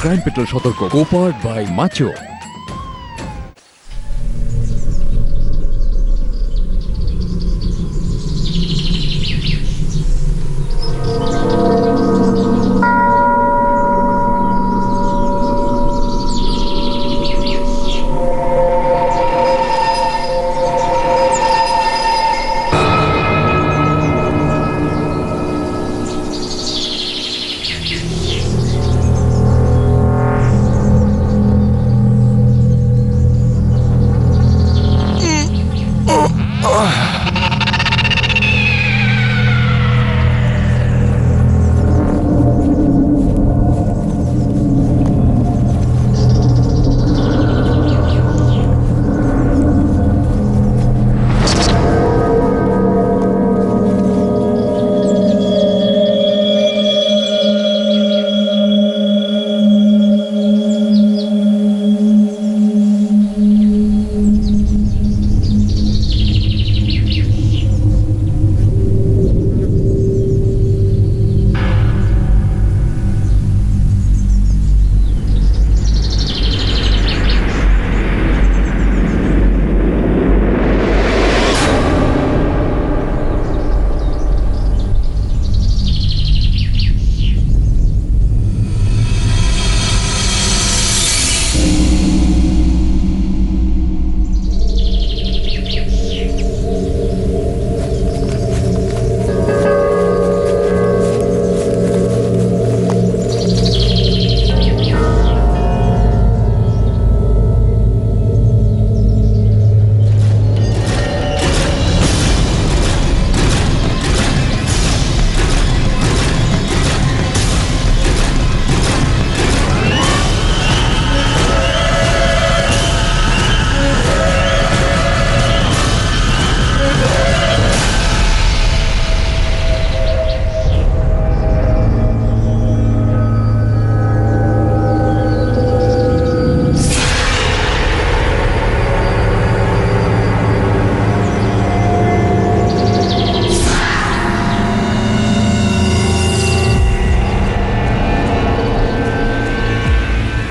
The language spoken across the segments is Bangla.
ক্রাইম পেট্রোল সতর্ক, কোপার্ড বাই মাচো।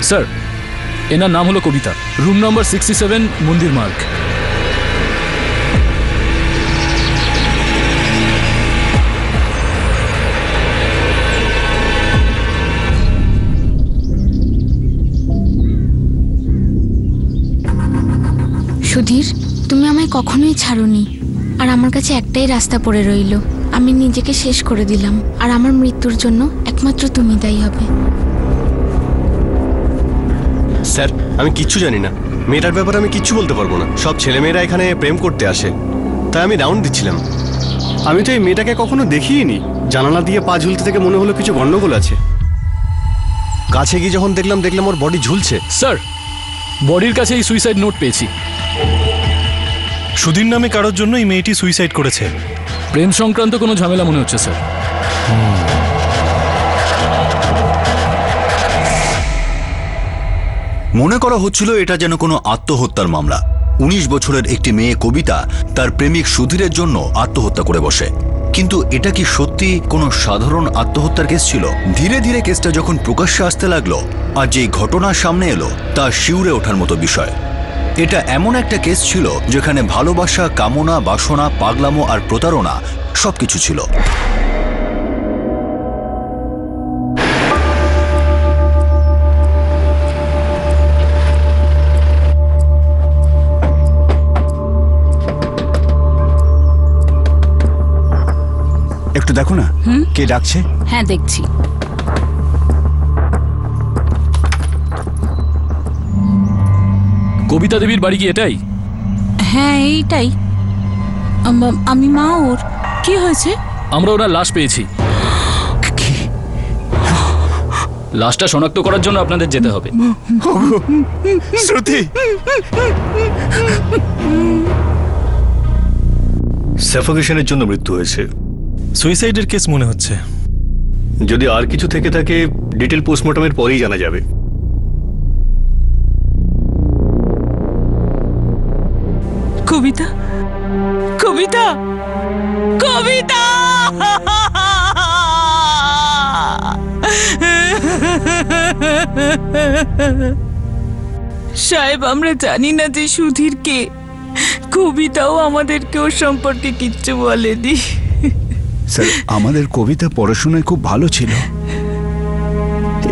স্যার, এনার নাম হলো কবিতা, রুম নাম্বার 67, মন্দির মার্গ। সুধীর, তুমি আমায় কখনোই ছাড়োনি, আর আমার কাছে একটাই রাস্তা পড়ে রইল। আমি নিজেকে শেষ করে দিলাম, আর আমার মৃত্যুর জন্য একমাত্র তুমি দায়ী হবে। স্যার, আমি কিচ্ছু জানি না। মেয়েটার ব্যাপারে আমি কিচ্ছু বলতে পারবো না। সব ছেলেমেয়েরা এখানে প্রেম করতে আসে, তাই আমি রাউন্ড দিচ্ছিলাম। আমি তো এই মেয়েটাকে কখনো দেখিনি। জানালা দিয়ে পা ঝুলতে থেকে মনে হলো কিছু গন্ডগোল আছে। কাছে গিয়ে যখন দেখলাম ওর বডি ঝুলছে। স্যার, বডির কাছে এই সুইসাইড নোট পেয়েছি। সুধীর নামে কারোর জন্য এই মেয়েটি সুইসাইড করেছে। প্রেম সংক্রান্ত কোনো ঝামেলা মনে হচ্ছে স্যার। মনে করা হচ্ছিল এটা যেন কোনো আত্মহত্যার মামলা। 19 বছরের একটি মেয়ে কবিতা তার প্রেমিক সুধীরের জন্য আত্মহত্যা করে বসে। কিন্তু এটা কি সত্যি কোনো সাধারণ আত্মহত্যার কেস ছিল? ধীরে ধীরে কেসটা যখন প্রকাশ্যে আসতে লাগলো আর যেই ঘটনা সামনে এলো তা শিউরে ওঠার মতো বিষয়। এটা এমন একটা কেস ছিল যেখানে ভালোবাসা, কামনা, বাসনা, পাগলামো আর প্রতারণা সবকিছু ছিল। একটু দেখো না কে ডাকছে। হ্যাঁ, দেখছি। কবিতা দেবীর বাড়ি কি এটাই? হ্যাঁ, এইটাই। আমি মা ওর। কি হয়েছে? আমরা ওনার লাশ পেয়েছি। লাশটা শনাক্ত করার জন্য আপনাদের যেতে হবে। শ্রুতি, সাফোকেশনের জন্য মৃত্যু হয়েছে। সুইসাইডের কেস মনে হচ্ছে। যদি আর কিছু থেকে থাকে ডিটেল পোস্টমর্টমের পরেই জানা যাবে। কবিতা, কবিতা, কবিতা! সাহেব, আমরা জানি না যে সুধীর কে। কবিতাও আমাদেরকে ওর সম্পর্কে কিচ্ছু বলেনি। স্যার, আমাদের কবিতা পড়াশোনায় খুব ভালো ছিল।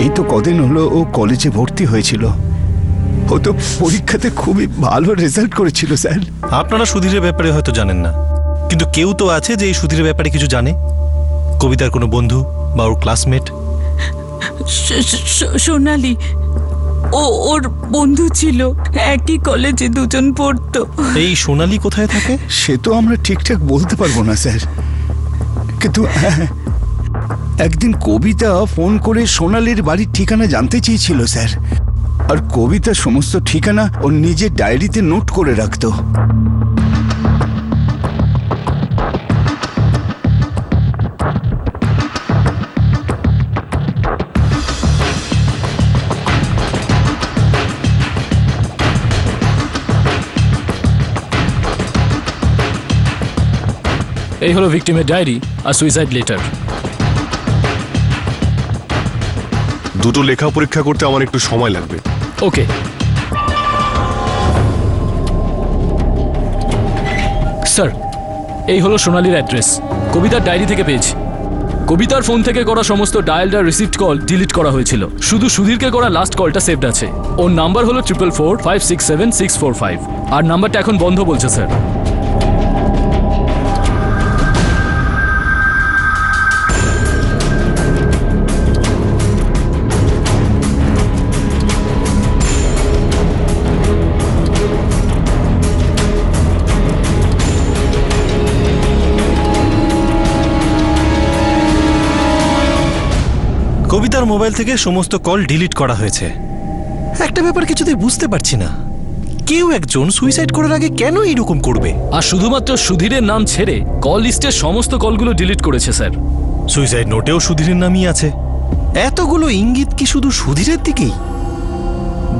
এই তো কদিন হলো ও কলেজে ভর্তি হয়েছিল। ও তো পরীক্ষাতে খুবই ভালো রেজাল্ট করেছিল স্যার। আপনারা সুধীরের ব্যাপারে হয়তো জানেন না, কিন্তু কেউ তো আছে যে এই সুধীরের ব্যাপারে কিছু জানে। কবিতার কোনো বন্ধু বা ওর ক্লাসমেট। সোনালি, ওর বন্ধু ছিল, একই কলেজে দুজন পড়তো। এই সোনালি কোথায় থাকে? সে তো আমরা ঠিকঠাক বলতে পারবো না স্যার, কিন্তু একদিন কবিতা ফোন করে সোনালির বাড়ির ঠিকানা জানতে চেয়েছিল স্যার। আর কবিতা সমস্ত ঠিকানা ওর নিজের ডায়েরিতে নোট করে রাখতো। এই হলো ভিকটিমের ডায়েরি আর সুইসাইড লেটার। দুটো লেখা পরীক্ষা করতে আমার একটু সময় লাগবে। ওকে স্যার, এই হলো সোনালির অ্যাড্রেস। কবিতার ডায়েরি থেকে পেয়েছি। কবিতার ফোন থেকে করা সমস্ত dialled are received call delete করা হয়েছিল, শুধু সুধীরকে করা লাস্ট কলটা সেভড আছে। ওর নাম্বার হলো 444567645, আর নাম্বারটা এখন বন্ধ বলছে স্যার। কবিতার মোবাইল থেকে সমস্ত কল ডিলিট করা হয়েছে। একটা ব্যাপার কিছুতেই বুঝতে পারছি না, কেউ একজন সুইসাইড করার আগে কেন এইরকম করবে? আর শুধুমাত্র সুধীরের নাম ছেড়ে কল লিস্টের সমস্ত কলগুলো ডিলিট করেছে স্যার। সুইসাইড নোটেও সুধীরের নামই আছে। এতগুলো ইঙ্গিত কি শুধু সুধীরের দিকেই?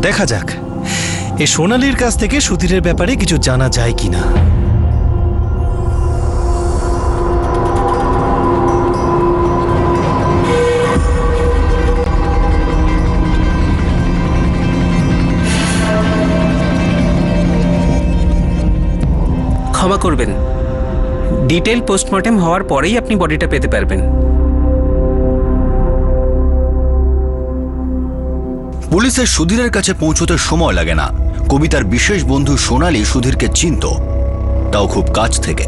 দেখা যাক এই সোনালির কাছ থেকে সুধীরের ব্যাপারে কিছু জানা যায় কিনা। ক্ষমা করবেন, ডিটেল পোস্টমর্টেম হওয়ার পরেই আপনি বডিটা পেতে পারবেন। পুলিশের সুধীরের কাছে পৌঁছতে সময় লাগে না। কবিতার বিশেষ বন্ধু সোনালি সুধীরকে চিনত, তাও খুব কাছ থেকে।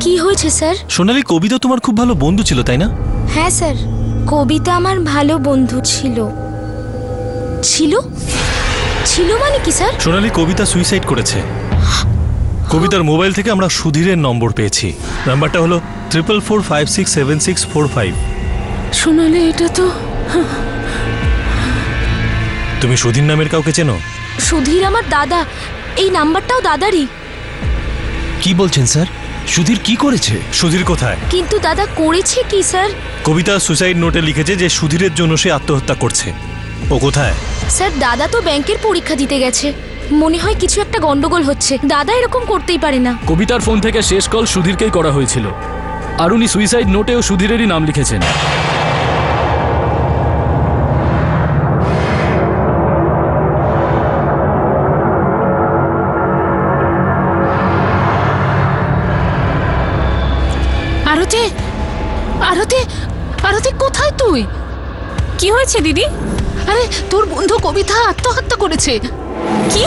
কি হয়েছে স্যার? সোনালি, কবিতা তোমার খুব ভালো বন্ধু ছিল, তাই না? হ্যাঁ স্যার, কবিতা আমার ভালো বন্ধু ছিল। ছিল ছিল মানে কি স্যার? সোনালি, কবিতা সুইসাইড করেছে। কবিতার মোবাইল থেকে আমরা সুধীরের নম্বর পেয়েছি। নাম্বারটা হলো 444567645। সোনালি, এটা তো তুমি সুধীর নামের কাউকে চেনো? সুধীর আমার দাদা, এই নাম্বারটাও দাদারই। কি বলছেন স্যার? সুধীর কি করেছে? সুধীর কোথায়? কিন্তু দাদা করেছে কি স্যার? কবিতা সুসাইড নোটে লিখেছে যে সুধীরের জন্য সে আত্মহত্যা করছে। ও কোথায়? স্যার, দাদা তো ব্যাংকের পরীক্ষা দিতে গেছে। মনে হয় কিছু একটা গন্ডগোল হচ্ছে। দাদা এরকম করতেই পারে না। কবিতার ফোন থেকে শেষ কল সুধীরকেই করা হয়েছিল, আর উনি সুইসাইড নোটেও সুধীরেরই নাম লিখেছেন। আরতি, আরতি, আরতি, কোথায় তুই? কি হয়েছে দিদি? আরে, তোর বন্ধু কবিতা আত্মহত্যা করেছে। কি?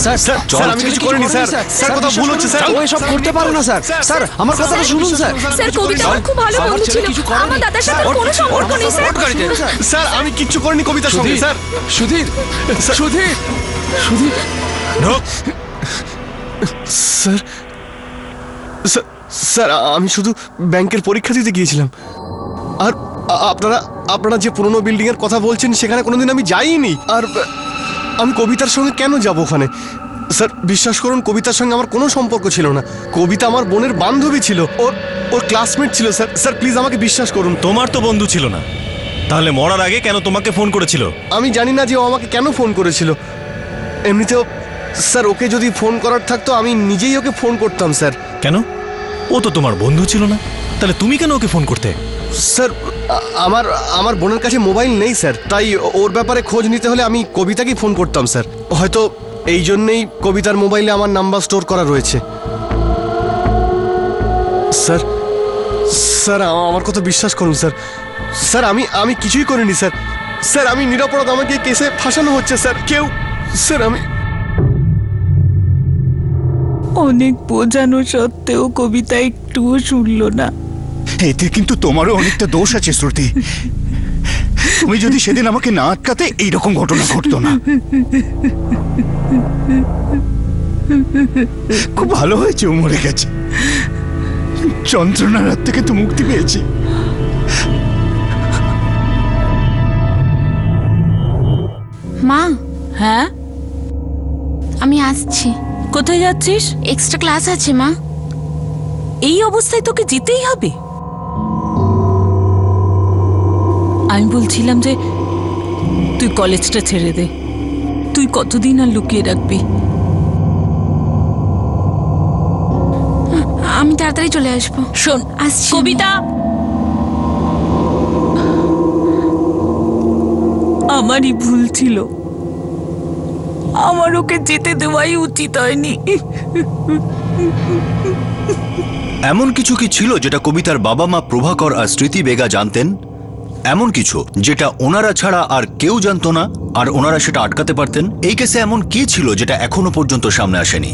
স্যার স্যার আমি কিছু করিনি স্যার স্যার কোথাও ভুল হচ্ছে স্যার ও এসব করতে পারে না স্যার স্যার আমার কথাটা শুনুন স্যার স্যার কবিতা আমার খুব ভালো বন্ধু ছিল আমার দাদার সাথে কোনো সম্পর্ক নেই স্যার স্যার আমি কিচ্ছু করিনি কবিতার সঙ্গে স্যার সুধীর সুধীর ঢোক। স্যার স্যার স্যার আমি শুধু ব্যাংকের পরীক্ষা দিতে গিয়েছিলাম আর আপনারা যে পুরনো বিল্ডিং এর কথা বলছেন সেখানে কোনোদিন আমি যাইনি আর আমি কবিতার সঙ্গে কেন যাব ওখানে স্যার বিশ্বাস করুন কবিতার সঙ্গে আমার কোনো সম্পর্ক ছিল না কবিতা আমার বোনের বান্ধবী ছিল ওর ক্লাসমেট ছিল স্যার স্যার প্লিজ আমাকে বিশ্বাস করুন তোমার তো বন্ধু ছিল না, তাহলে মরার আগে কেন তোমাকে ফোন করেছিল? আমি জানি না যে ও আমাকে কেন ফোন করেছিল এমনিতেও স্যার ওকে যদি ফোন করার থাকতো আমি নিজেই ওকে ফোন করতাম স্যার কেন? ও তো তোমার বন্ধু ছিল না, তাহলে তুমি কেন ওকে ফোন করতে? স্যার আমার বোনের কাছে মোবাইল নেই স্যার তাই ওর ব্যাপারে খোঁজ নিতে হলে আমি কবিতাকেই ফোন করতাম স্যার হয়তো এই জন্যেই কবিতার মোবাইলে আমার নাম্বার স্টোর করা রয়েছে স্যার স্যার আমার কথা বিশ্বাস করুন স্যার স্যার আমি কিছুই করিনি স্যার স্যার আমি নিরপরাধ আমাকে কেসে ফাঁসানো হচ্ছে স্যার কেউ স্যার আমি অনেক বোঝানো সত্ত্বেও কবিতা একটুও শুনল না। এতে কিন্তু তোমারও অনেকটা দোষ আছে শ্রুতি। তুমি যদি সেদিন আমাকে না আটকাতে এইরকম ঘটনা ঘটতো না। খুব ভালো হয়েছে ও মরে গেছে, যন্ত্রণার হাত থেকে তো মুক্তি পেয়েছি। মা হ্যাঁ, আমি আসছি। কোথায় যাচ্ছিস? এক্সট্রা ক্লাস আছে মা। এই অবস্থায় তোকে যেতেই হবে? আমি বলছিলাম যে তুই কলেজটা ছেড়ে দে। তুই কতদিন আর লুকিয়ে রাখবি? আমি তাড়াতাড়ি চলে আসবো। শোন আসছি। কবিতা, আমারই ভুল ছিল, আমার ওকে যেতে দেওয়াই উচিত হয়নি। এমন কিছু কি ছিল যেটা কবিতার বাবা মা প্রভাকর আর স্মৃতি বেগা জানতেন? এমন কিছু যেটা ওনারা ছাড়া আর কেউ জানতো না, আর ওনারা সেটা আটকাতে পারতেন? এই কেসে এমন কি ছিল যেটা এখনো পর্যন্ত সামনে আসেনি?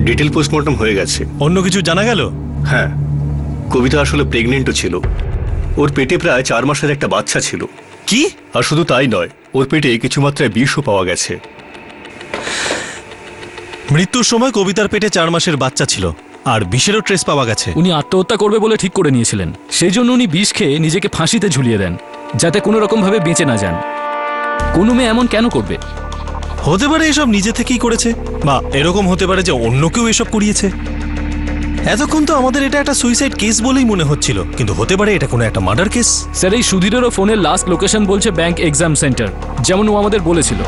ডিটেল পোস্টমর্টম হয়ে গেছে। অন্য কিছু জানা গেল? হ্যাঁ, কবিতা আসলে প্রেগনেন্টও ছিল। ওর পেটে প্রায় 4 মাসের একটা বাচ্চা ছিল। কি? আর শুধু তাই নয়, ওর পেটে কিছু মাত্রায় বিষও পাওয়া গেছে। মৃত্যুর সময় কবিতার পেটে 4 মাসের বাচ্চা ছিল, আর বিষেরও ট্রেস পাওয়া গেছে। উনি আত্মহত্যা করবে বলে ঠিক করে নিয়েছিলেন, সেই জন্য উনি বিষ খেয়ে নিজেকে ফাঁসিতে ঝুলিয়ে দেন যাতে কোনো রকম ভাবে বেঁচে না যান। কোনো মেয়ে এমন কেন করবে? হতে পারে এসব নিজে থেকেই করেছে, বা এরকম হতে পারে যে অন্য কেউ এসব করিয়েছে। এতক্ষণ তো আমাদের এটা একটা সুইসাইড কেস বলেই মনে হচ্ছিল, কিন্তু হতে পারে এটা কোনো একটা মার্ডার কেস। স্যার এই সুধীরেরও ফোনের লাস্ট লোকেশন বলছে ব্যাংক এক্সাম সেন্টার, যেমন ও আমাদের বলেছিল।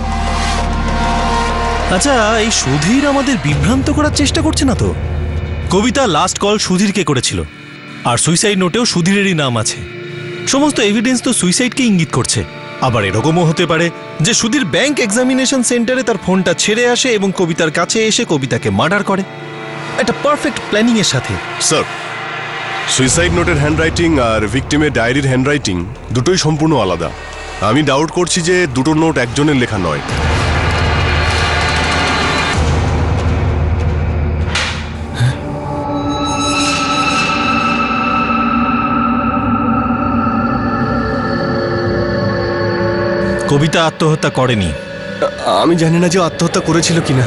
আচ্ছা, এই সুধীর আমাদের বিভ্রান্ত করার চেষ্টা করছে না তো? কবিতা লাস্ট কল সুধীরকে করেছিল, আর সুইসাইড নোটেও সুধীরেরই নাম আছে। সমস্ত এভিডেন্স তো সুইসাইডকে ইঙ্গিত করছে। আবার এরকমও হতে পারে যে সুধীর ব্যাংক এক্সামিনেশন সেন্টারে তার ফোনটা ছেড়ে আসে এবং কবিতার কাছে এসে কবিতাকে মার্ডার করে, একটা পারফেক্ট প্ল্যানিং এর সাথে। স্যার, সুইসাইড নোটের হ্যান্ডরাইটিং আর ভিকটিমের ডায়েরির হ্যান্ডরাইটিং দুটোই সম্পূর্ণ আলাদা। আমি ডাউট করছি যে দুটো নোট একজনের লেখা নয়। কবিতা আত্মহত্যা করেনি। আমি জানি না যে ও আত্মহত্যা করেছিল কিনা,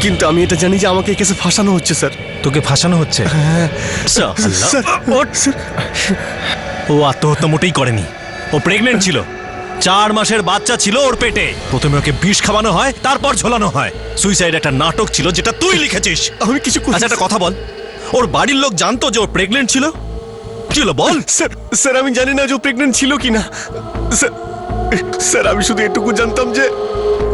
কিন্তু আমি এটা জানি যে আমাকে এই কেসে ফাঁসানো হচ্ছে স্যার। তোকে ফাঁসানো হচ্ছে? স্যার, ও আত্মহত্যা মোটেই করেনি, ও প্রেগনেন্ট ছিল। 4 মাসের বাচ্চা ছিল ওর পেটে। প্রথমে ওকে বিষ খাওয়ানো হয়, তারপর ঝোলানো হয়। সুইসাইড একটা নাটক ছিল যেটা তুই লিখেছিস। আমি কিছু আচ্ছা, একটা কথা বল, ওর বাড়ির লোক জানতো যে ও প্রেগনেন্ট ছিল? কি হলো বল? স্যার আমি জানি না যে ও প্রেগনেন্ট ছিল কিনা। স্যার আমি শুধু এটুকু জানতাম যে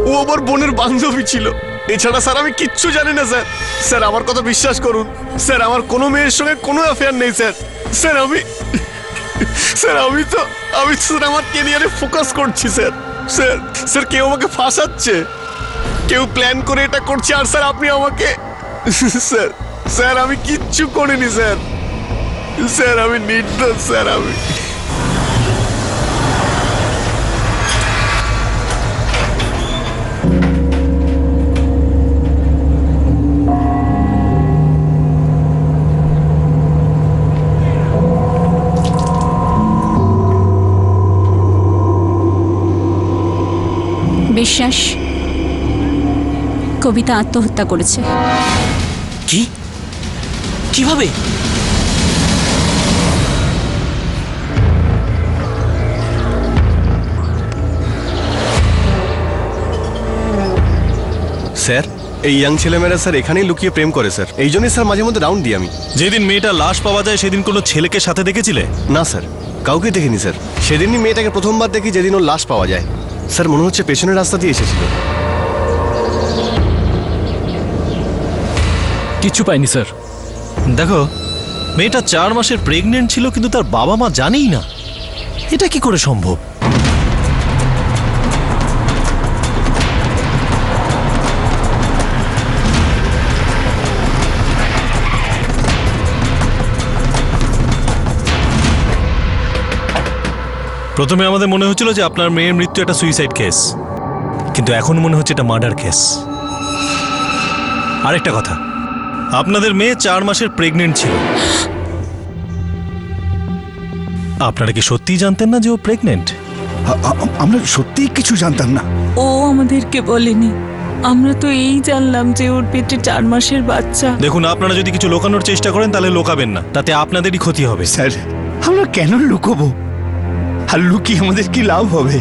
ও আমার বোনের বান্ধবী ছিল। এছাড়া স্যার আমি কিচ্ছু জানি না স্যার। স্যার আমার কথা বিশ্বাস করুন স্যার, আমার কোনো মেয়ের সঙ্গে কোনো অ্যাফেয়ার নেই স্যার। স্যার আমি স্যার আমার কেরিয়ারে ফোকাস করছি স্যার। স্যার কেউ আমাকে ফাঁসাচ্ছে, কেউ প্ল্যান করে এটা করছে। আর স্যার আপনি আমাকে স্যার আমি কিচ্ছু করিনি স্যার আমি নির্দোষ স্যার। আমি বিশ্বাস কবিতা আত্মহত্যা করেছে। কি কিভাবে? স্যার এই ইয়াং ছেলেমেয়েরা স্যার এখানেই লুকিয়ে প্রেম করে স্যার, এই জন্যই স্যার মাঝে মধ্যে রাউন্ড দিই আমি। যেদিন মেয়েটা লাশ পাওয়া যায় সেদিন কোনো ছেলেকে সাথে দেখেছিলে? না স্যার, কাউকে দেখিনি স্যার। সেদিনই মেয়েটাকে প্রথমবার দেখি যেদিন ওর লাশ পাওয়া যায়। স্যার মনে হচ্ছে পেছনের রাস্তা দিয়ে এসেছিল। কিচ্ছু পাইনি স্যার। দেখো, মেয়েটা 4 মাসের প্রেগনেন্ট ছিল কিন্তু তার বাবা মা জানেই না। এটা কি করে সম্ভব? প্রথমে আমাদের মনে হচ্ছিল যে আপনার মেয়ের মৃত্যু একটা সুইসাইড কেস, কিন্তু এখন মনে হচ্ছে এটা মার্ডার কেস। আরেকটা কথা, আপনাদের মেয়ে 4 মাসের প্রেগনেন্ট ছিল। আপনারা কি সত্যিই জানতেন না যে ও প্রেগনেন্ট? আমরা সত্যিই কিছু জানতাম না। ও আমাদেরকে বলেনি, আমরা তো এই জানলাম যে ওর পেটে 4 মাসের বাচ্চা। দেখুন, আপনারা যদি কিছু লুকানোর চেষ্টা করেন তাহলে লোকাবেন না, তাতে আপনাদেরই ক্ষতি হবে। স্যার, আমরা কেন লুকোবো? আর লুকিয়ে আমাদের কি লাভ হবে?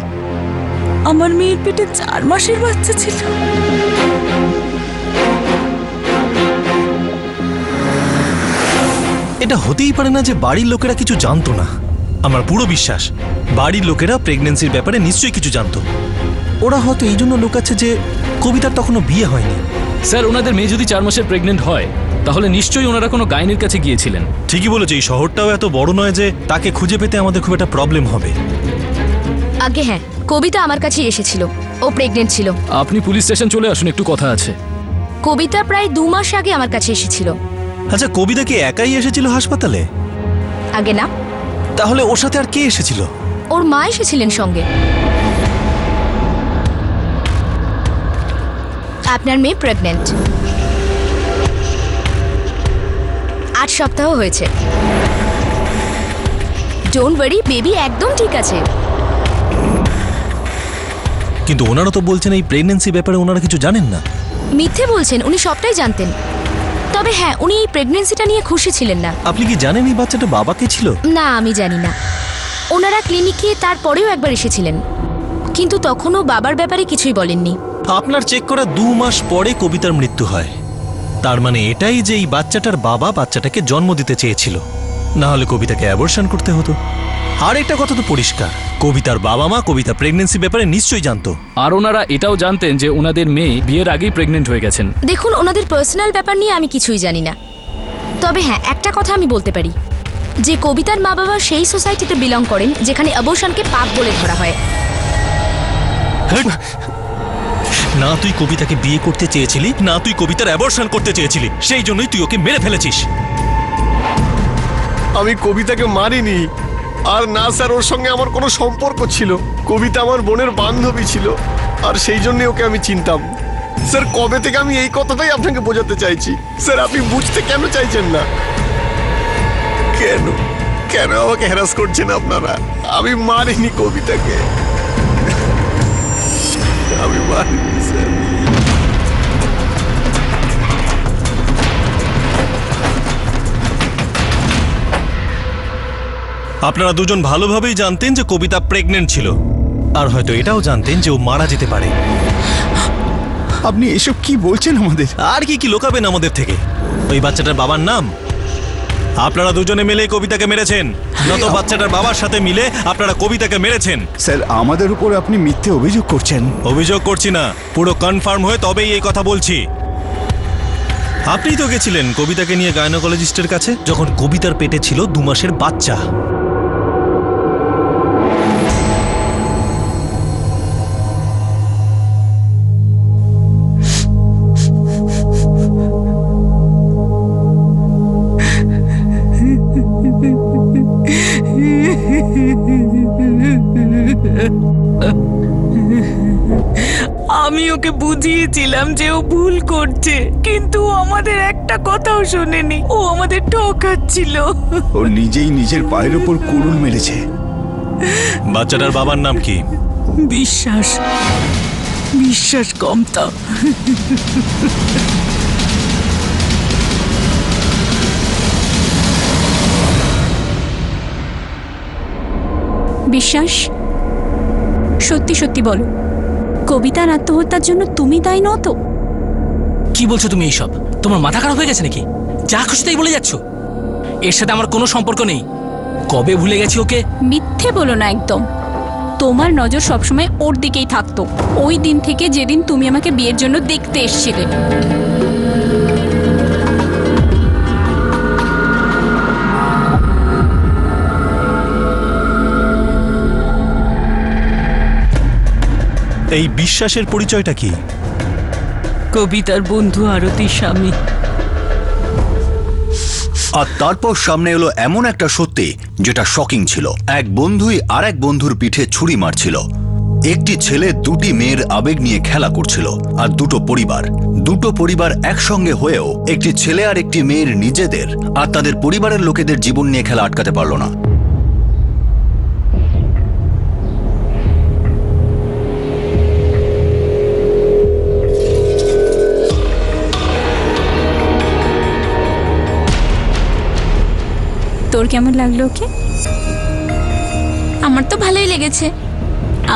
আমার মেয়ের পেটে 4 মাসের বাচ্চা ছিল। এটা হতেই পারে না যে বাড়ির লোকেরা কিছু জানতো না। আমার পুরো বিশ্বাস বাড়ির লোকেরা প্রেগন্যান্সির ব্যাপারে নিশ্চয়ই কিছু জানতো। ওরা হয়তো এই জন্য লুকাচ্ছে যে কবিতার তখনও বিয়ে হয়নি। স্যার, ওনাদের মেয়ে যদি 4 মাসের প্রেগনেন্ট হয় তাহলে নিশ্চয়ই ওনারা কোনো গাইনির কাছে গিয়েছিলেন। ঠিকই বলেছে, এই শহরটাও এত বড় নয় যে তাকে খুঁজে পেতে আমাদের খুব একটা প্রবলেম হবে। আগে হ্যাঁ, কবিতা আমার কাছে এসেছিল, ও প্রেগনেন্ট ছিল। আপনি পুলিশ স্টেশন চলে আসুন, একটু কথা আছে। কবিতা প্রায় 2 মাস আগে আমার কাছে এসেছিল। আচ্ছা, কবিতা কি একাই এসেছিল হাসপাতালে? আগে না, তাহলে ওর সাথে আর কে এসেছিল? ওর মা এসেছিলেন সঙ্গে। আপনার মেয়ে প্রেগনেন্ট, 8 সপ্তাহ হয়েছে। ডোন্ট ওয়ারি, বেবি একদম ঠিক আছে। কিন্তু ওনারা তো বলছেন এই প্রেগন্যান্সি ব্যাপারে ওনারা কিছু জানেন না। মিথ্যে বলছেন, উনি সবটাই জানতেন। তবে হ্যাঁ, উনি এই প্রেগনেন্সিটা নিয়ে খুশি ছিলেন না। আপনি কি জানেন এই বাচ্চাটা বাবা কে ছিল? না, আমি জানি না। ওনারা ক্লিনিকে তারপরেও একবার এসেছিলেন, কিন্তু তখনও বাবার ব্যাপারে কিছুই বলেননি। আপনার চেক করা 2 মাস পরে কবিতার মৃত্যু হয়। তার মানে এটাই যে এই বাচ্চাটার বাবা বাচ্চাটাকে জন্ম দিতে চেয়েছিল, না হলে কবিতাকে অ্যাবর্শন করতে হতো। আর একটা কথা তো পরিষ্কার, কবিতার বাবা মা কবিতা প্রেগন্যান্সি ব্যাপারে নিশ্চয়ই জানতো। আর ওনারা এটাও জানতেন যে ওনাদের মেয়ে বিয়ের আগেই প্রেগনেন্ট হয়ে গেছেন। দেখুন, ওনাদের পার্সোনাল ব্যাপার নিয়ে আমি কিছুই জানি না। তবে হ্যাঁ, একটা কথা আমি বলতে পারি যে কবিতার মা বাবা সেই সোসাইটিতে বিলং করেন যেখানে অ্যাবর্শনকে পাপ বলে ধরা হয়। না তুই কবিতাকে বিয়ে করতে চেয়েছিলি, না তুই কবিতার অ্যাবর্শন করতে চেয়েছিলি, সেই জন্যই তুই ওকে মেরে ফেলেছিস। আমি কবিতাকে মারিনি, আর না স্যার ওর সঙ্গে আমার কোনো সম্পর্ক ছিল। কবিতা আমার বোনের বান্ধবী ছিল, আর সেই জন্যই ওকে আমি চিনতাম। স্যার, কবে থেকে আমি এই কথাটাই আপনাকে বোঝাতে চাইছি। স্যার, আপনি বুঝতে কেন চাইছেন না? কেন কেন আমাকে হ্যারাস করছেন আপনারা? আমি মারিনি কবিতাকে, আমি মারিনি স্যার। আপনারা দুজন ভালোভাবেই জানতেন যে কবিতা প্রেগনেন্ট ছিল, আর হয়তো এটাও জানতেন যে ও মারা যেতে পারে। আপনি এসব কি বলছেন আমাদের? আর কি কি লোকাবেন আমাদের থেকে? ওই বাচ্চাটার বাবার নাম? আপনারা দুজনে মিলে কবিতাকে মেরেছেন, নত বাচ্চাটার বাবার সাথে মিলে আপনারা কবিতাকে মেরেছেন। স্যার, আমাদের উপর আপনি মিথ্যে অভিযোগ করছেন। অভিযোগ করছি না, পুরো কনফার্ম হয়ে তবেই এই কথা বলছি। আপনি তো গেছিলেন কবিতাকে নিয়ে গাইনোকোলজিস্টের কাছে যখন কবিতার পেটে ছিল 2 মাসের বাচ্চা। আমি ওকে বুঝিয়েছিলাম যে ও ভুল করছে, কিন্তু ও আমাদের একটা কথাও শোনেনি। ও আমাদের ঠকাচ্ছিল। ও নিজেই নিজের পায়ের উপর কুড়ুল মেরেছে। বাচ্চাটার বাবার নাম কি? বিশ্বাস। বিশ্বাস কম তো। বিশ্বাস, সত্যি সত্যি বলো, কবিতার আত্মহত্যার জন্য তুমি দায়ী নও তো? কি বলছো তুমি এইসব? তোমার মাথা খারাপ হয়ে গেছে নাকি? যা খুশি তাই বলে যাচ্ছ। এর সাথে আমার কোনো সম্পর্ক নেই। কবে ভুলে গেছি ওকে? মিথ্যে বলো না একদম। তোমার নজর সবসময় ওর দিকেই থাকতো, ওই দিন থেকে যেদিন তুমি আমাকে বিয়ের জন্য দেখতে এসেছিলে। এই বিশ্বাসের পরিচয়টা কি? কবিতার বন্ধু আরতির স্বামী। আর তারপর সামনে এলো এমন একটা সত্যি যেটা শকিং ছিল। এক বন্ধুই আর এক বন্ধুর পিঠে ছুরি মারছিল। একটি ছেলে দুটি মেয়ের আবেগ নিয়ে খেলা করছিল। আর দুটো পরিবার একসঙ্গে হয়েও একটি ছেলে আর একটি মেয়ের নিজেদের আর তাদের পরিবারের লোকেদের জীবন নিয়ে খেলা আটকাতে পারল না। তোর কেমন লাগলো ওকে? আমার তো ভালোই লেগেছে।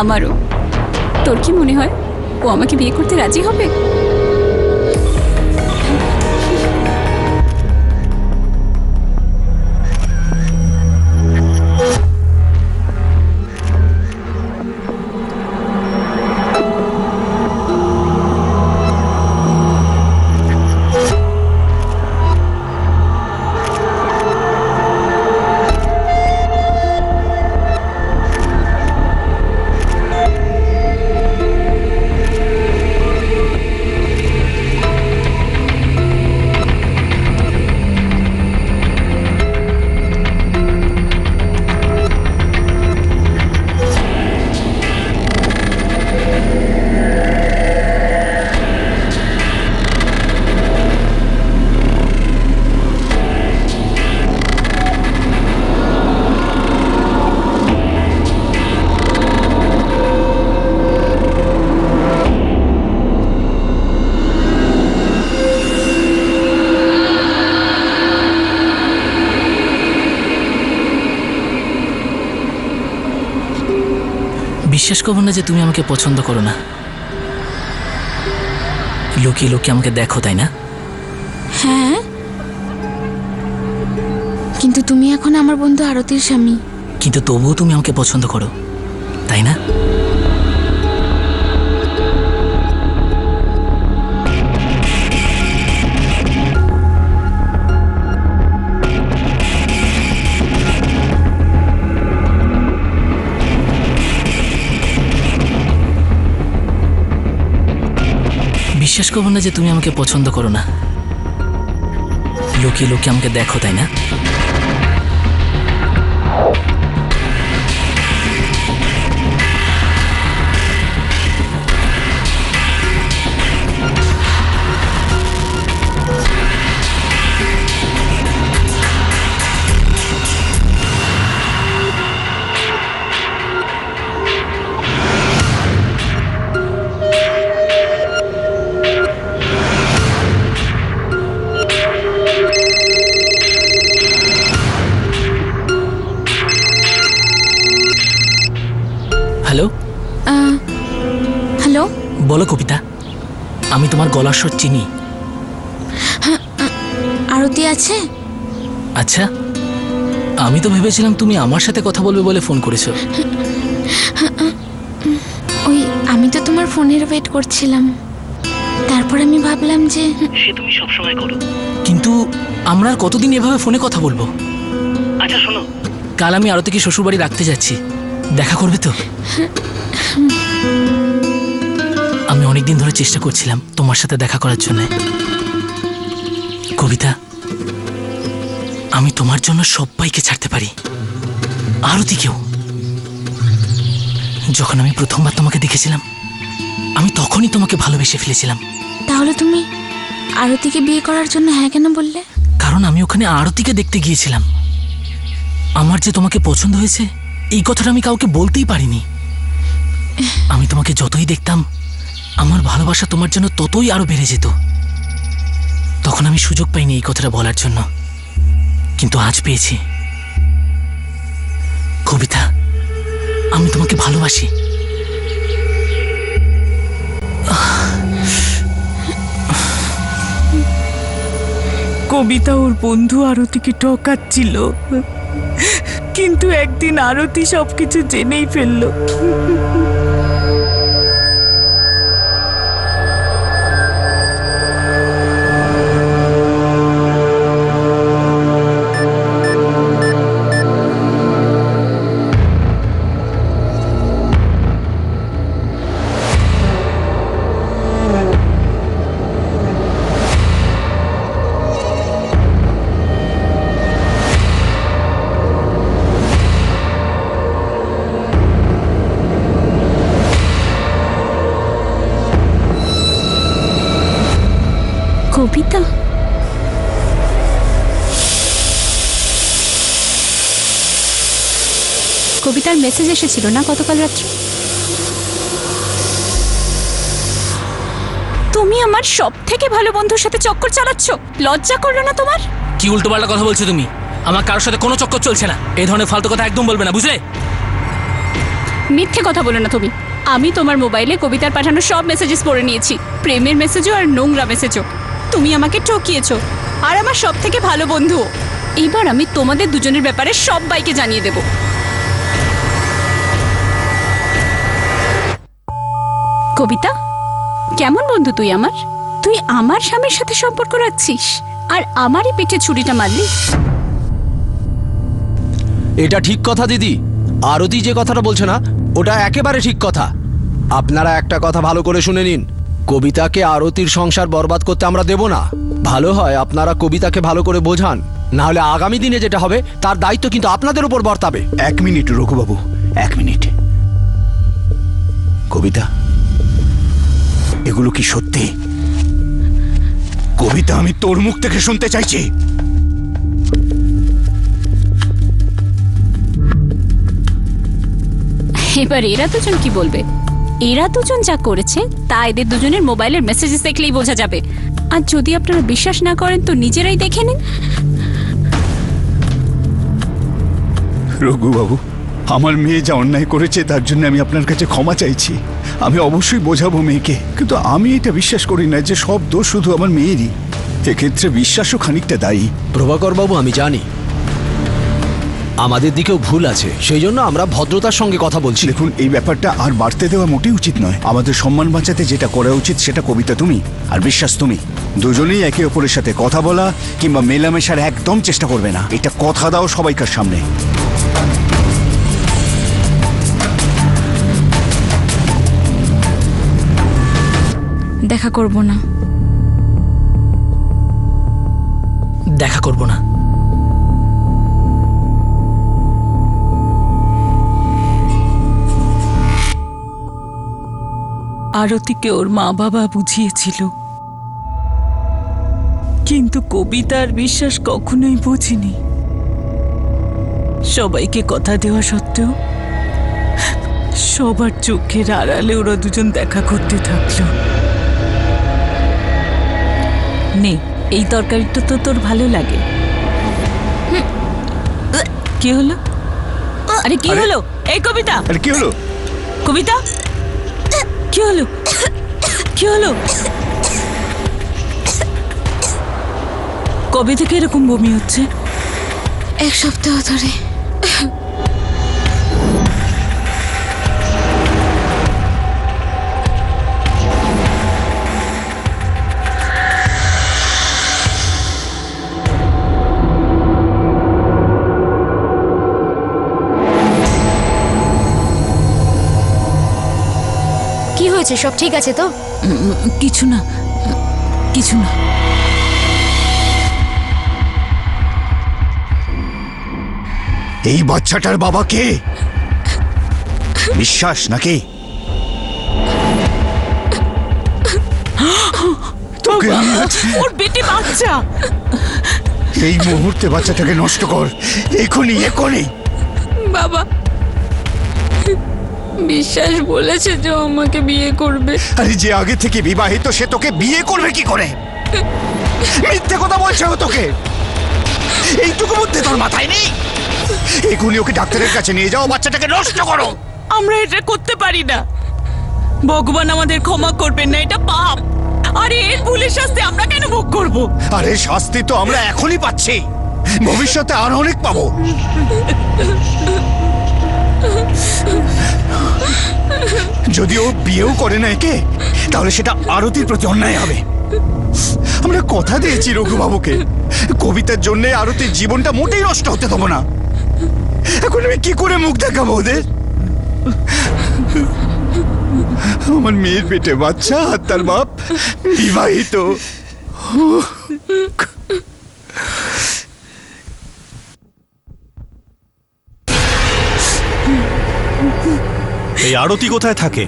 আমারও। তোর কি মনে হয় ও আমাকে বিয়ে করতে রাজি হবে? বিশ্বাস করবো না যে তুমি আমাকে পছন্দ করো না। লুকিয়ে লুকিয়ে আমাকে দেখো, তাই না? হ্যাঁ, কিন্তু তুমি এখন আমার বন্ধু আরতির স্বামী। কিন্তু তবুও তুমি আমাকে পছন্দ করো, তাই না? বিশ্বাস করবো না যে তুমি আমাকে পছন্দ করো না। লুকিয়ে লুকিয়ে আমাকে দেখো, তাই না? হ্যালো হ্যালো, বলো কবিতা, আমি তোমার গলার স্বর চিনি। আরতি আছে? আচ্ছা, আমি তো ভেবেছিলাম তুমি আমার সাথে কথা বলবে বলে ফোন করেছো। ওই আমি তো তোমার ফোনের ওয়েট করছিলাম, তারপর আমি ভাবলাম যে সে তুমি সবসময় করো, কিন্তু আমরা আর কতদিন এভাবে ফোনে কথা বলবো? আচ্ছা শোনো, কাল আমি আরতিকে শ্বশুরবাড়ি রাখতে যাচ্ছি, দেখা করবে তো? আমি অনেকদিন ধরে চেষ্টা করছিলাম তোমার সাথে দেখা করার জন্য। কবিতা, আমি তোমার জন্য সবাইকে ছাড়তে পারি, আরতিকেও। যখন আমি প্রথমবার তোমাকে দেখেছিলাম, আমি তখনই তোমাকে ভালোবেসে ফেলেছিলাম। তাহলে তুমি আরতিকে বিয়ে করার জন্য হ্যাঁ কেন বললে? কারণ আমি ওখানে আরতিকে দেখতে গিয়েছিলাম। আমার যে তোমাকে পছন্দ হয়েছে এই কথাটা আমি কাউকে বলতেই পারিনি। আমি তোমাকে যতই দেখতাম আমার ভালোবাসা তোমার জন্য ততই আরো বেড়ে যেত। তখন আমি সুযোগ পাইনি এই কথাটা বলার জন্য, কিন্তু আজ পেয়েছি। কবিতা, আমি তোমাকে ভালোবাসি। কবিতা ওর বন্ধু আরতিকে ঠকাচ্ছিল, কিন্তু একদিন আরতি সবকিছু জেনেই ফেললো। কবিতা, কবিতার মেসেজ এসেছিল না গতকাল রাত্রে? তুমি আমার সব থেকে ভালো বন্ধুর সাথে চক্কর চালাচ্ছ, লজ্জা করলো না তোমার? কি উল্টোপাল্টা কথা বলছো তুমি? আমার কারোর সাথে কোনো চক্কর চলছে না। এই ধরনের ফালতু কথা একদম বলবে না, বুঝলে? মিথ্যে কথা বলো না তুমি। আমি তোমার মোবাইলে কবিতার পাঠানো সব মেসেজেস পড়ে নিয়েছি, প্রেমের মেসেজও আর নোংরা মেসেজও। তুমি আমাকে ঠকিয়েছো, আর আমার সব থেকে ভালো বন্ধু। এইবার আমি তোমাদের দুজনের ব্যাপারে সবাইকে জানিয়ে দেব। কবিতা, কেমন বন্ধু তুই আমার? তুই আমার স্বামীর সাথে সম্পর্ক রাখছিস আর আমারই পিঠে ছুরিটা মারলি। এটা ঠিক কথা দিদি। আরতি যে কথাটা বলছে না, ওটা একেবারে ঠিক কথা। আপনারা একটা কথা ভালো করে শুনে নিন, কবিতাকে আরতির সংসার বরবাদ করতে আমরা দেব না। ভালো হয় আপনারা কবিতাকে ভালো করে বোঝান, না হলে আগামী দিনে যেটা হবে তার দায়িত্ব কিন্তু আপনাদের উপর বর্তাবে। 1 মিনিট রঘুবাবু, 1 মিনিট। কবিতা, এগুলো কি সত্যি? কবিতা, আমি তোর মুখ থেকে শুনতে চাইছি। এবার এরা দুজন কি বলবে? এরা দুজন যা করেছে তা এদের দুজনের মোবাইলের মেসেজেস দেখলেই বোঝা যাবে। আর যদি আপনারা বিশ্বাস না করেন তো নিজেরাই দেখে নিন। রঘুবাবু, আমার মেয়ে যা অন্যায় করেছে তার জন্য আমি আপনার কাছে ক্ষমা চাইছি। আমি অবশ্যই বোঝাবো মেয়েকে, কিন্তু আমি এটা বিশ্বাস করি না যে সব দোষ শুধু আমার মেয়েরই। এক্ষেত্রে বিশ্বাসও খানিকটা দায়ী। প্রভাকর বাবু, আমি জানি আমাদের দিকেও ভুল আছে, সেই জন্য আমরা ভদ্রতার সঙ্গে কথা বলছি। দেখুন, এই ব্যাপারটা আর বাড়তে দেওয়া মোটেই উচিত নয়। আমাদের সম্মান বাঁচাতে যেটা করা উচিত সেটা কবিতা তুমি আর বিশ্বাস তুমি দুজনেই একে অপরের সাথে কথা বলা কিংবা মেলামেশার একদম চেষ্টা করবে না। এটা কথা দাও সবাইকার সামনে। দেখা করব না। দেখা করব না। আরতিকে ওর মা বাবা বুঝিয়েছিল, কিন্তু কবিতার বিশ্বাস কখনোই বোঝেনি। সবাইকে কথা দেওয়া সত্ত্বেও সবার চোখের আড়ালে ওরা দুজন দেখা করতে থাকলো। নে, এই তরকারিটা তো তোর ভালো লাগে। কি হলো? আরে কি হলো? এই কবিতা, আরে কি হলো? কবিতা, কি হলো? কি হলো? কবে থেকে এরকম বমি হচ্ছে? 1 সপ্তাহ ধরে। কি হয়েছে? সব ঠিক আছে তো? কিছু না, কিছু না। এই বাচ্চাটার বাবা কে? বিশ্বাস নাকি? তোকে আমি ওর বেটে বাচ্চা। এই মুহূর্তে বাচ্চাটাকে নষ্ট কর, এখনই এখনই। বাবা, বিশ্বাস বলেছে যে ও আমাকে বিয়ে করবে। আরে যে আগে থেকে বিবাহিত সে তোকে বিয়ে করবে কি করে? মিথ্যে কথা বলছে ও তোকে। এইটুকু বুদ্ধি তোর মাথায় নেই? এগুলি ওকে ডাক্তারের কাছে নিয়ে যাও, বাচ্চাটাকে নষ্ট করো। আমরা এটা করতে পারি না, ভগবান আমাদের ক্ষমা করবেন না, এটা পাপ। আরে এর ভুলের শাস্তি আমরা কেন ভোগ করব? আরে শাস্তি তো আমরা এখনই পাচ্ছি, ভবিষ্যতে আরো অনেক পাবো। যদি ও বিয়েও করে না একে, তাহলে সেটা আরতির প্রতি অন্যায় হবে। আমরা কথা দিয়েছি রঘুবাবুকে, কবিতার জন্য আরতির জীবনটা মোটেই নষ্ট হতে দেবো না। এখন আমি কি করে মুখ দেখাবো ওদের? আমার মেয়ের পেটে বাচ্চা আর তার বাপ বিবাহিত। এই আরতি কোথায় থাকে?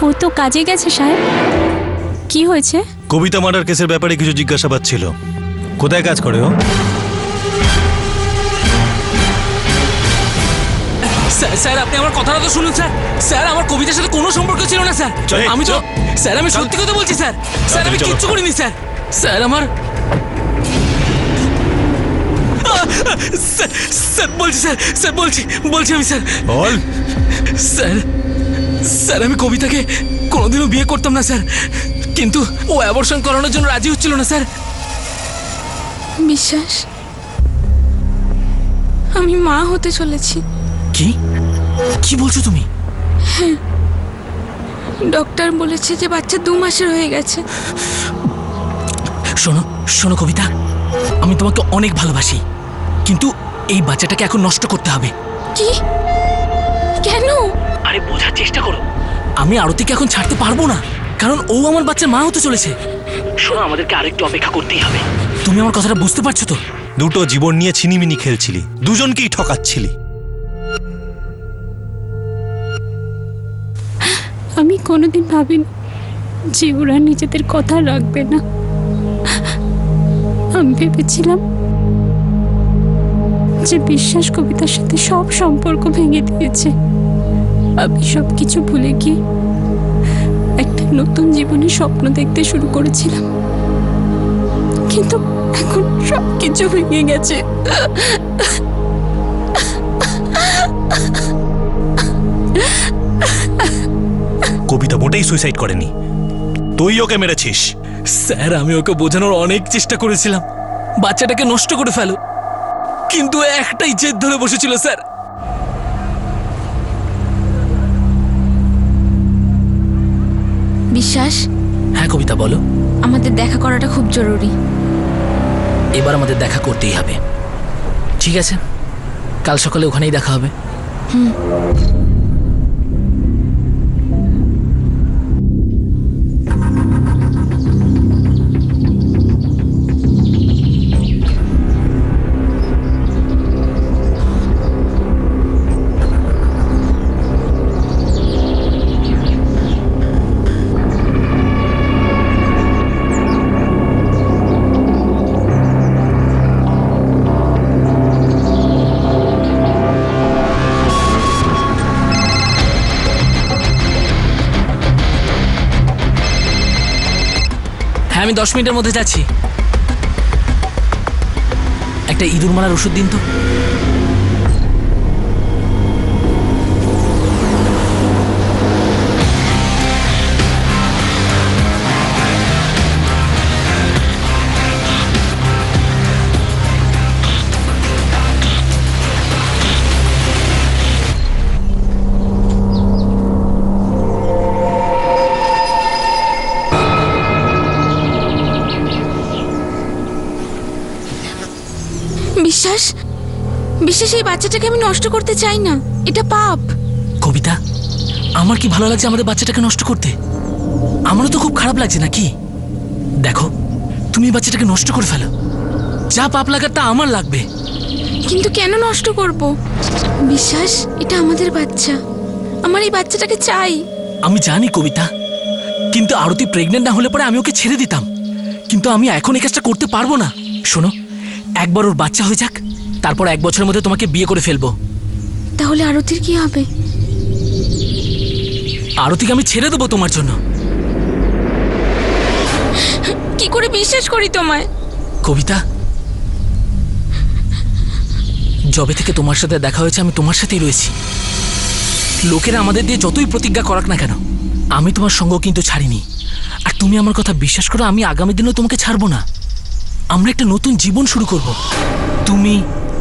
ও তো কাজে গেছে সাহেব। কি হয়েছে? কবিতা মার্ডার কেসের ব্যাপারে কিছু জিজ্ঞাসাবাদ ছিল। কোথায় কাজ করে ও? স্যার স্যার আপনি আমার কথাটা তো শুনুন স্যার। স্যার আমার কবিতার সাথে কোনো সম্পর্ক ছিল না স্যার। আমি তো স্যার আমি সত্যি কথা বলছি স্যার। স্যার আমি কিচ্ছু করিনি স্যার। স্যার আমার স্যার বলছি স্যার। স্যার বলছি আমি স্যার। বল। স্যার স্যার আমি কবিতাকে কোনোদিনও বিয়ে করতাম না স্যার, কিন্তু ও অ্যাবর্শন করানোর জন্য রাজি হচ্ছিল না স্যার। বিশ্বাস, আমি মা হতে চলেছি। কি কি বলছো তুমি? ডক্টর বলেছে যে বাচ্চা 2 মাসের হয়ে গেছে। শোনো শোনো কবিতা, আমি তোমাকে অনেক ভালোবাসি, কিন্তু এই বাচ্চাটাকে এখন নষ্ট করতে হবে। কি? কেন? আরে বোঝার চেষ্টা করো, আমি আরতিকে এখন ছাড়তে পারবো না, কারণ ও আমার বাচ্চার মা হতে চলেছে। শোনো আমাদেরকে আরেকটু অপেক্ষা করতেই হবে। তুমি আমার কথাটা বুঝতে পারছো তো? দুটো জীবন নিয়ে ছিনিমিনি খেলছিলি, দুজনকেই ঠকাচ্ছিলি। আমি কোনোদিন ভাবিনি যে ওরা নিজেদের কথা রাখবে না। আমি ভেবেছিলাম যে বিশ্বাস কবিতার সাথে সব সম্পর্ক ভেঙে দিয়েছে। আমি সবকিছু ভুলে গিয়ে একটা নতুন জীবনের স্বপ্ন দেখতে শুরু করেছিলাম, কিন্তু এখন সবকিছু ভেঙে গেছে। কবিতা মোটেই সুইসাইড করেনি, তুই ওকে মেরেছিস। স্যার আমি ওকে বোঝানোর অনেক চেষ্টা করেছিলাম, বাচ্চাটাকে নষ্ট করে ফেলো, কিন্তু একটাই জেদ ধরে বসেছিল স্যার। বিশ্বাস, হ্যাঁ কবিতা বলো। আমাদের দেখা করাটা খুব জরুরি। এবার আমাদের দেখা করতেই হবে। ঠিক আছে, কাল সকালে ওখানেই দেখা হবে। হ্যাঁ আমি 10 মিনিটের মধ্যে যাচ্ছি। একটা ইঁদুর মারার ওষুধ দিন তো। বিশ্বাস, বিশ্বাস এই বাচ্চাটাকে আমি নষ্ট করতে চাই না, এটা পাপ। কবিতা, আমার কি ভালো লাগছে আমাদের বাচ্চাটাকে নষ্ট করতে? আমারও তো খুব খারাপ লাগছে নাকি? দেখো তুমি এই বাচ্চাটাকে নষ্ট করে ফেলো, যা পাপ লাগার তা আমার লাগবে। কিন্তু কেন নষ্ট করব? বিশ্বাস, এটা আমাদের বাচ্চা, আমার এই বাচ্চাটাকে চাই। আমি জানি কবিতা, কিন্তু আরতি প্রেগনেন্ট না হলে পরে আমি ওকে ছেড়ে দিতাম, কিন্তু আমি এখন এই কাজটা করতে পারবো না। শোনো, একবার ওর বাচ্চা হয়ে যাক, তারপর 1 বছরের মধ্যে তোমাকে বিয়ে করে ফেলবো। তাহলে আরতির কি হবে? আরতিকে আমি ছেড়ে দেবো তোমার জন্য। কি করে বিশ্বাস করি তোমায়? কবিতা, যবে থেকে তোমার সাথে দেখা হয়েছে আমি তোমার সাথেই রয়েছি। লোকেরা আমাদের দিয়ে যতই প্রতিজ্ঞা করাক না কেন, আমি তোমার সঙ্গ কিন্তু ছাড়িনি। আর তুমি আমার কথা বিশ্বাস করো, আমি আগামী দিনেও তোমাকে ছাড়বো না। আমরা একটা নতুন জীবন শুরু করব, তুমি,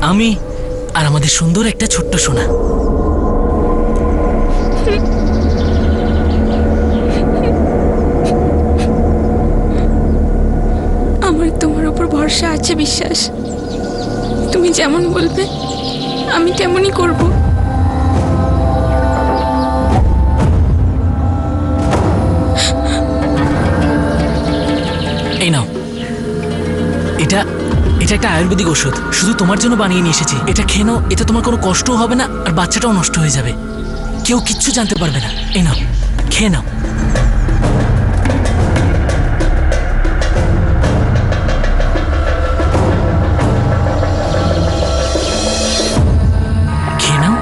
আমি আর আমাদের সুন্দর একটা ছোট্ট সোনা। আমার তোমার উপর ভরসা আছে, বিশ্বাস। তুমি যেমন বলবে আমি তেমনই করব। এই নাও, এটা এটা একটা আয়ুর্বেদিক ওষুধ, শুধু তোমার জন্য বানিয়ে নিয়ে এসেছি। এটা খেয়ে নাও, এতে তোমার কোনো কষ্টও হবে না, আর বাচ্চাটাও নষ্ট হয়ে যাবে, কেউ কিচ্ছু জানতে পারবে না। এই নাও, খেয়ে নাও। খেয়ে নাও।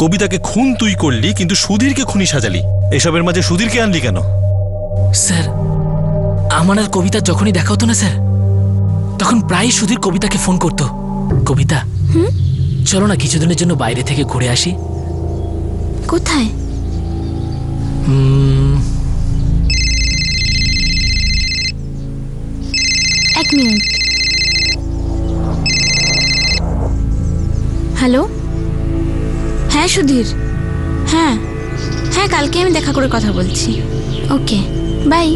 কবিতাকে খুন তুই করলি, কিন্তু সুধীরকে খুনি সাজালি। এসবের মাঝে সুধীরকে আনলি কেন? স্যার, আমার আর কবিতা যখনই দেখা হতো না স্যার, তখন প্রায়ই সুধীর কবিতাকে ফোন করতো। কবিতা, চলো না কিছুদিনের জন্য বাইরে থেকে ঘুরে আসি। কোথায়? 1 মিনিট। হ্যালো, হ্যাঁ সুধীর, হ্যাঁ হ্যাঁ, কালকে আমি দেখা করে কথা বলছি। ওকে, বাই।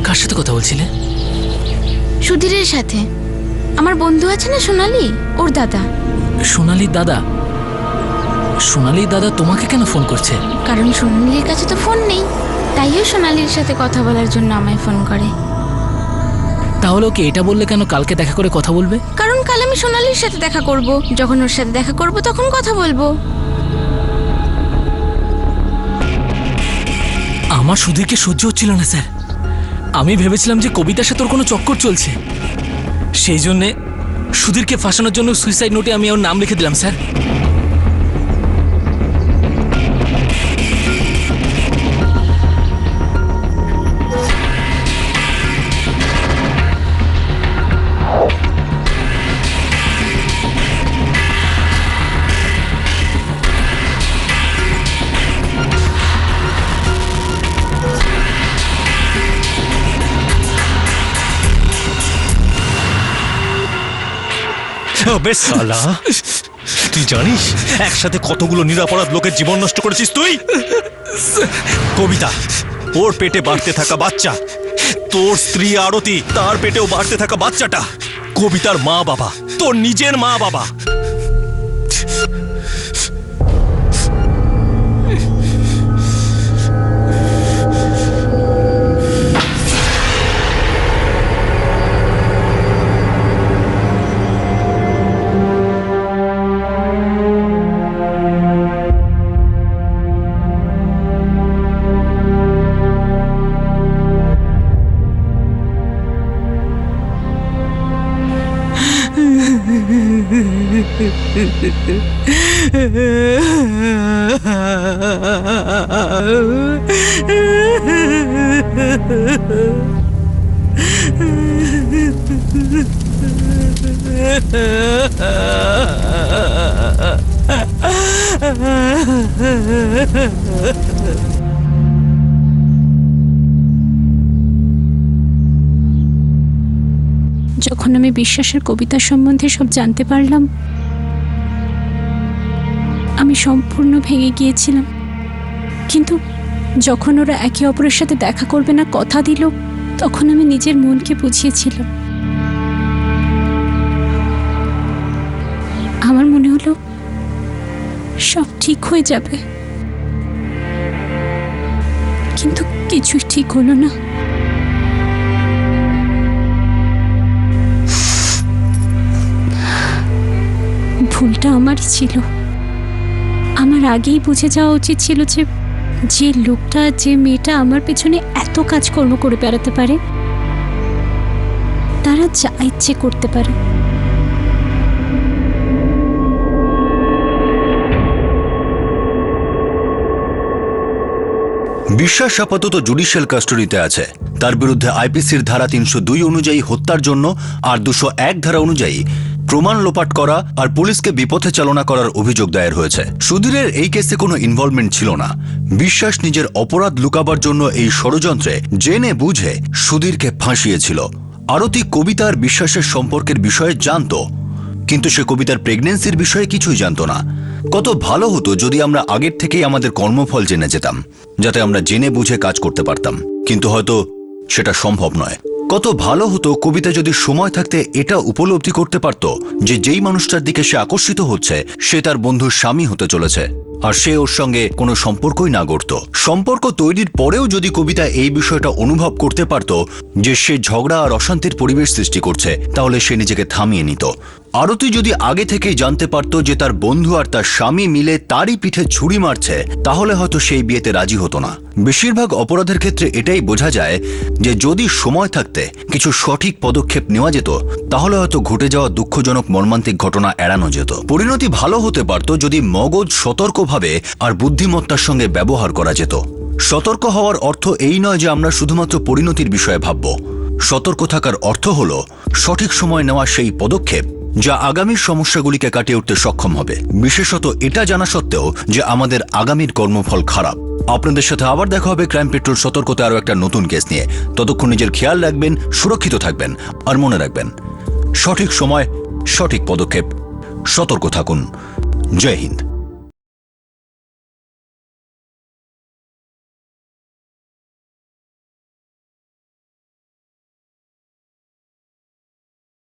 কার সাথে কথা বলছিলে? সুধীরের সাথে। আমার বন্ধু আছে না সোনালি, ওর দাদা। সোনালির দাদা? সোনালির দাদা তোমাকে কেন ফোন করছে? কারণ সোনালির কাছে তো ফোন নেই, তাইও সোনালির সাথে কথা বলার জন্য আমায় ফোন করে। তাহলে ওকে এটা বললে কেন কালকে দেখা করে কথা বলবে? কারণ কাল আমি সোনালির সাথে দেখা করব, যখন ওর সাথে দেখা করব তখন কথা বলবো। আমার সুধীরকে সহ্য হচ্ছিল না স্যার। আমি ভেবেছিলাম যে কবিতার সাথে ওর কোনো চক্কর চলছে, সেই জন্যে সুধীরকে ফাঁসানোর জন্য সুইসাইড নোটে আমি ওর নাম লিখে দিলাম স্যার। বেশ সালা, তুই জানিস একসাথে কতগুলো নিরাপরাধ লোকের জীবন নষ্ট করেছিস তুই? কবিতা, ওর পেটে বাড়তে থাকা বাচ্চা, তোর স্ত্রী আরতি, তার পেটেও বাড়তে থাকা বাচ্চাটা কবিতার মা বাবা, তোর নিজের মা বাবা। যখন আমি বিশ্বাসের কবিতা সম্বন্ধে সব জানতে পারলাম, আমি সম্পূর্ণ ভেঙে গিয়েছিলাম। কিন্তু যখন ওরা একে অপরের সাথে দেখা করবে না কথা দিল, তখন আমি নিজের মনকে বুঝিয়েছিলাম। আমার মনে হলো সব ঠিক হয়ে যাবে, কিন্তু কিছুই ঠিক হলো না। ভুলটা আমারই ছিল। আমার আগেই বুঝে যাওয়া উচিত ছিল যে লোকটা, যে মেয়েটা আমার পেছনে এত কাজকর্ম করে বেড়াতে পারে, তারা যা ইচ্ছে করতে পারে। বিশ্বাস আপাতত জুডিশিয়াল কাস্টডিতে আছে। তার বিরুদ্ধে আইপিসির ধারা 302 অনুযায়ী হত্যার জন্য আর 201 ধারা অনুযায়ী প্রমাণ লোপাট করা আর পুলিশকে বিপথে চালনা করার অভিযোগ দায়ের হয়েছে। সুধীরের এই কেসে কোনো ইনভলভমেন্ট ছিল না। বিশ্বাস নিজের অপরাধ লুকাবার জন্য এই ষড়যন্ত্রে জেনে বুঝে সুধীরকে ফাঁসিয়েছিল। আরতি কবিতার বিশ্বাসের সম্পর্কের বিষয়ে জানতো, কিন্তু সে কবিতার প্রেগন্যান্সির বিষয়ে কিছুই জানতো না। কত ভালো হতো যদি আমরা আগের থেকেই আমাদের কর্মফল জেনে যেতাম, যাতে আমরা জেনে বুঝে কাজ করতে পারতাম, কিন্তু হয়তো সেটা সম্ভব নয়। কত ভালো হতো কবিতা যদি সময় থাকতে এটা উপলব্ধি করতে পারত যে যেই মানুষটার দিকে সে আকর্ষিত হচ্ছে সে তার বন্ধুর স্বামী হতে চলেছে, আর সে ওর সঙ্গে কোনো সম্পর্কই না গড়ত। সম্পর্ক তৈরির পরেও যদি কবিতা এই বিষয়টা অনুভব করতে পারত যে সে ঝগড়া আর অশান্তির পরিবেশ সৃষ্টি করছে, তাহলে সে নিজেকে থামিয়ে নিত। আরতি যদি আগে থেকেই জানতে পারত যে তার বন্ধু আর তার স্বামী মিলে তারই পিঠে ছুরি মারছে, তাহলে হয়তো সেই বিয়েতে রাজি হতো না। বেশিরভাগ অপরাধের ক্ষেত্রে এটাই বোঝা যায় যে যদি সময় থাকতে কিছু সঠিক পদক্ষেপ নেওয়া যেত, তাহলে হয়তো ঘটে যাওয়া দুঃখজনক মর্মান্তিক ঘটনা এড়ানো যেত। পরিণতি ভালো হতে পারত যদি মগজ সতর্কভাবে আর বুদ্ধিমত্তার সঙ্গে ব্যবহার করা যেত। সতর্ক হওয়ার অর্থ এই নয় যে আমরা শুধুমাত্র পরিণতির বিষয়ে ভাবব। সতর্ক থাকার অর্থ হল সঠিক সময় নেওয়া সেই পদক্ষেপ যা আগামীর সমস্যাগুলিকে কাটিয়ে উঠতে সক্ষম হবে, বিশেষত এটা জানা সত্ত্বেও যে আমাদের আগামীর কর্মফল খারাপ। আপনাদের সাথে আবার দেখা হবে ক্রাইম পেট্রোল সতর্কতা আরও একটা নতুন কেস নিয়ে। ততক্ষণ নিজের খেয়াল রাখবেন, সুরক্ষিত থাকবেন, আর মনে রাখবেন সঠিক সময় সঠিক পদক্ষেপ। সতর্ক থাকুন। জয় হিন্দ।